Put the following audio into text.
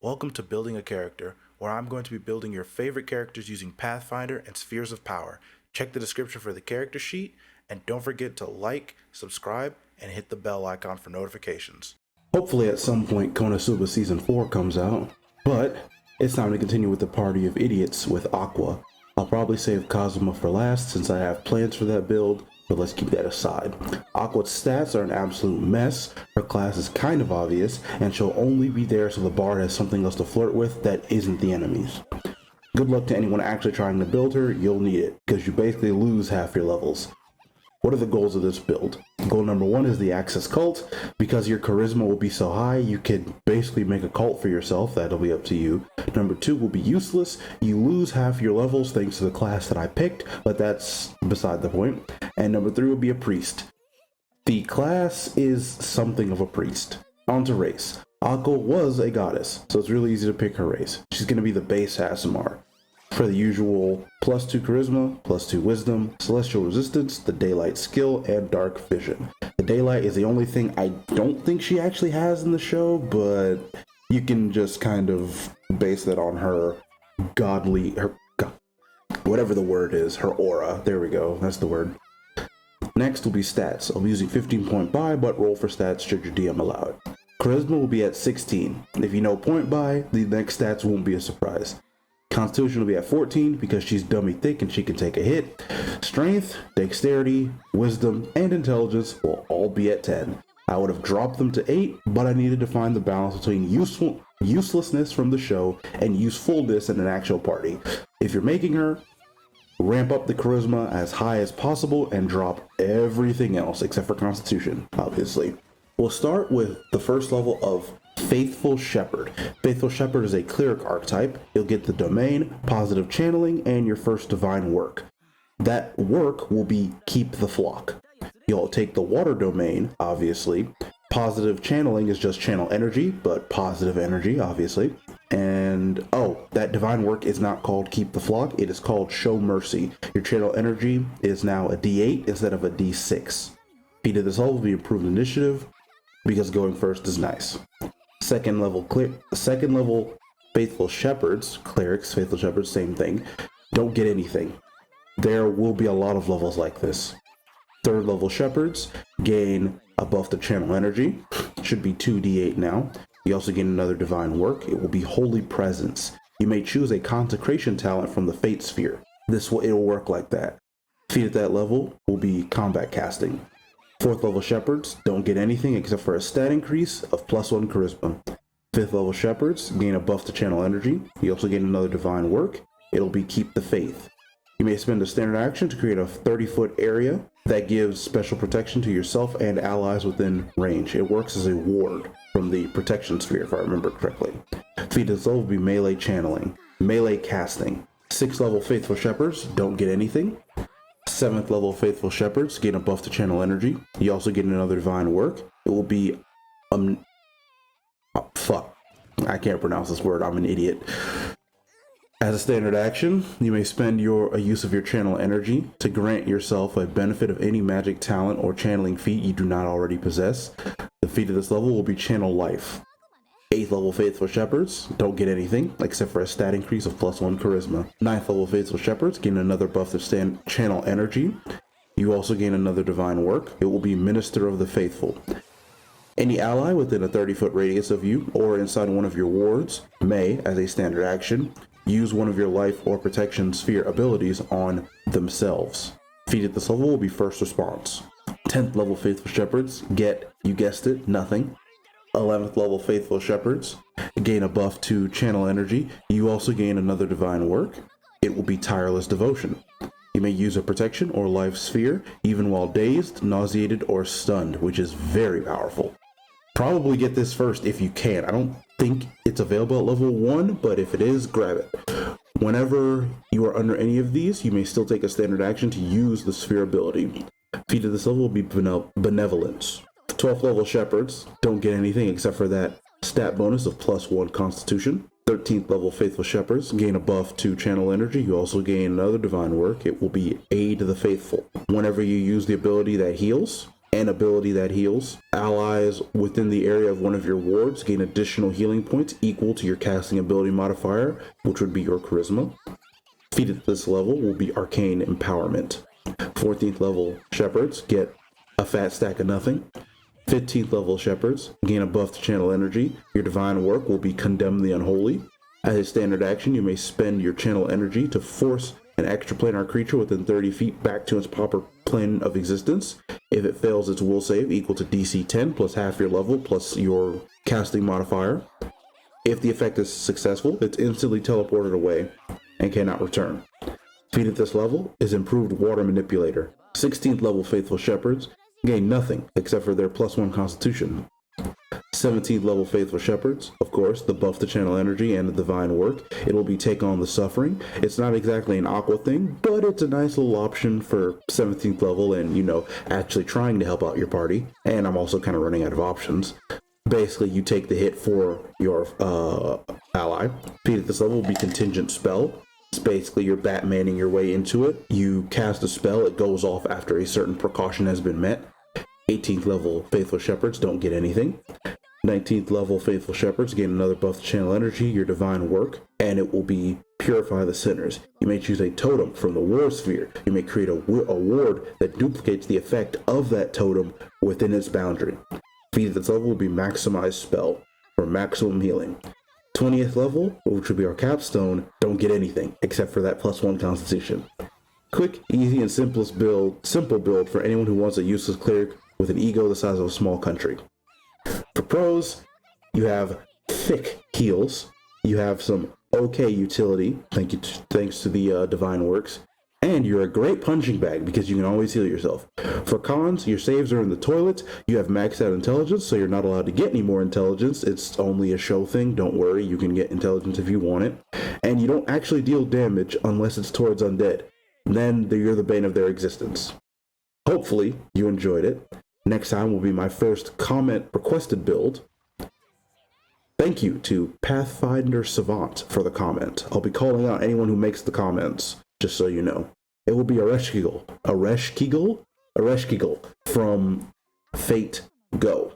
Welcome to Building a Character, where I'm going to be building your favorite characters using Pathfinder and Spheres of Power. Check the description for the character sheet, and don't forget to like, subscribe, and hit the bell icon for notifications. Hopefully at some point Konosuba Season 4 comes out, but it's time to continue with the party of idiots with Aqua. I'll probably save Kazuma for last since I have plans for that build, but let's keep that aside. Aqua's stats are an absolute mess, her class is kind of obvious, and she'll only be there so the bard has something else to flirt with that isn't the enemies. Good luck to anyone actually trying to build her, you'll need it, because you basically lose half your levels. What are the goals of this build? Goal number 1 is the Access Cult. Because your charisma will be so high, you could basically make a cult for yourself. That'll be up to you. Number 2 will be useless. You lose half your levels thanks to the class that I picked, but that's beside the point. And number 3 will be a priest. The class is something of a priest. On to race. Aqua was a goddess, so it's really easy to pick her race. She's going to be the base Aasimar. For the usual +2 charisma, +2 wisdom, celestial resistance, the daylight skill, and dark vision. The daylight is the only thing I don't think she actually has in the show, but you can just kind of base that on her godly, whatever the word is, her aura. There we go, that's the word. Next will be stats. I'll be using 15 point buy, but roll for stats should your DM allow it. Charisma will be at 16. If you know point buy, the next stats won't be a surprise. Constitution will be at 14 because she's dummy thick and she can take a hit. Strength, dexterity, wisdom, and intelligence will all be at 10. I would have dropped them to 8, but I needed to find the balance between uselessness from the show and usefulness in an actual party. If you're making her, ramp up the charisma as high as possible and drop everything else except for Constitution, obviously. We'll start with the first level of Faithful Shepherd. Faithful Shepherd is a cleric archetype. You'll get the domain, positive channeling, and your first divine work. That work will be Keep the Flock. You'll take the water domain, obviously. Positive channeling is just channel energy, but positive energy, obviously. And, that divine work is not called Keep the Flock, it is called Show Mercy. Your channel energy is now a D8 instead of a D6. Feat of this level will be improved initiative, because going first is nice. Second level Faithful Shepherds, clerics, Faithful Shepherds, same thing. Don't get anything. There will be a lot of levels like this. Third level Shepherds gain a buff to channel energy. Should be 2d8 now. You also gain another divine work. It will be Holy Presence. You may choose a consecration talent from the Fate Sphere. It'll work like that. Feat at that level will be combat casting. Fourth level Shepherds don't get anything except for a stat increase of +1 charisma. Fifth level Shepherds gain a buff to channel energy. You also gain another divine work. It'll be Keep the Faith. You may spend a standard action to create a 30-foot area that gives special protection to yourself and allies within range. It works as a ward from the protection sphere, if I remember correctly. Feat of this level will be melee channeling, melee casting. 6th level Faithful Shepherds don't get anything. 7th level Faithful Shepherds gain a buff to channel energy. You also get another divine work. It will be I can't pronounce this word, I'm an idiot. As a standard action, you may spend a use of your channel energy to grant yourself a benefit of any magic talent or channeling feat you do not already possess. The feat of this level will be Channel Life. 8th level Faithful Shepherds don't get anything except for a stat increase of +1 charisma. 9th level Faithful Shepherds gain another buff to channel energy. You also gain another divine work. It will be Minister of the Faithful. Any ally within a 30-foot radius of you or inside one of your wards may, as a standard action, use one of your life or protection sphere abilities on themselves. Feat at this level will be First Response. 10th level Faithful Shepherds get, you guessed it, nothing. 11th level Faithful Shepherds gain a buff to channel energy. You also gain another divine work. It will be Tireless Devotion. You may use a protection or life sphere even while dazed, nauseated, or stunned, which is very powerful. Probably get this first if you can. I don't think it's available at level 1, but if it is, grab it. Whenever you are under any of these, you may still take a standard action to use the sphere ability. Feat of this level will be Benevolence. 12th level Shepherds don't get anything except for that stat bonus of +1 Constitution. 13th level Faithful Shepherds gain a buff to channel energy. You also gain another divine work. It will be Aid the Faithful. Whenever you use the ability that heals, an ability that heals. Allies within the area of one of your wards gain additional healing points equal to your casting ability modifier, which would be your charisma. Feat at this level will be Arcane Empowerment. 14th level Shepherds get a fat stack of nothing. 15th level Shepherds gain a buff to channel energy. Your divine work will be Condemn the Unholy. As a standard action, you may spend your channel energy to force an extraplanar creature within 30 feet back to its proper plane of existence. If it fails its will save equal to DC 10 plus half your level plus your casting modifier. If the effect is successful, it's instantly teleported away and cannot return. Feat at this level is Improved Water Manipulator. 16th level Faithful Shepherds gain nothing except for their +1 Constitution. 17th level Faithful Shepherds, of course, the buff to channel energy and the divine work. It will be Take on the Suffering. It's not exactly an Aqua thing, but it's a nice little option for 17th level and, actually trying to help out your party. And I'm also kind of running out of options. Basically, you take the hit for your ally. Feat at this level will be Contingent Spell. It's basically you're Batmaning your way into it. You cast a spell, it goes off after a certain precaution has been met. 18th level Faithful Shepherds don't get anything. 19th level Faithful Shepherds gain another buff to channel energy, your divine work, and it will be Purify the Sinners. You may choose a totem from the War Sphere. You may create a ward that duplicates the effect of that totem within its boundary. Feat at this level will be Maximize Spell for maximum healing. 20th level, which will be our capstone, don't get anything except for that +1 Constitution. Quick, easy, and simple build for anyone who wants a useless cleric with an ego the size of a small country. For pros, you have thick heals, you have some okay utility, thanks to the divine works, and you're a great punching bag because you can always heal yourself. For cons, your saves are in the toilet, you have maxed out intelligence, so you're not allowed to get any more intelligence. It's only a show thing, don't worry, you can get intelligence if you want it. And you don't actually deal damage unless it's towards undead. Then you're the bane of their existence. Hopefully, you enjoyed it. Next time will be my first comment requested build. Thank you to Pathfinder Savant for the comment. I'll be calling out anyone who makes the comments, just so you know. It will be Ereshkigal from Fate Go.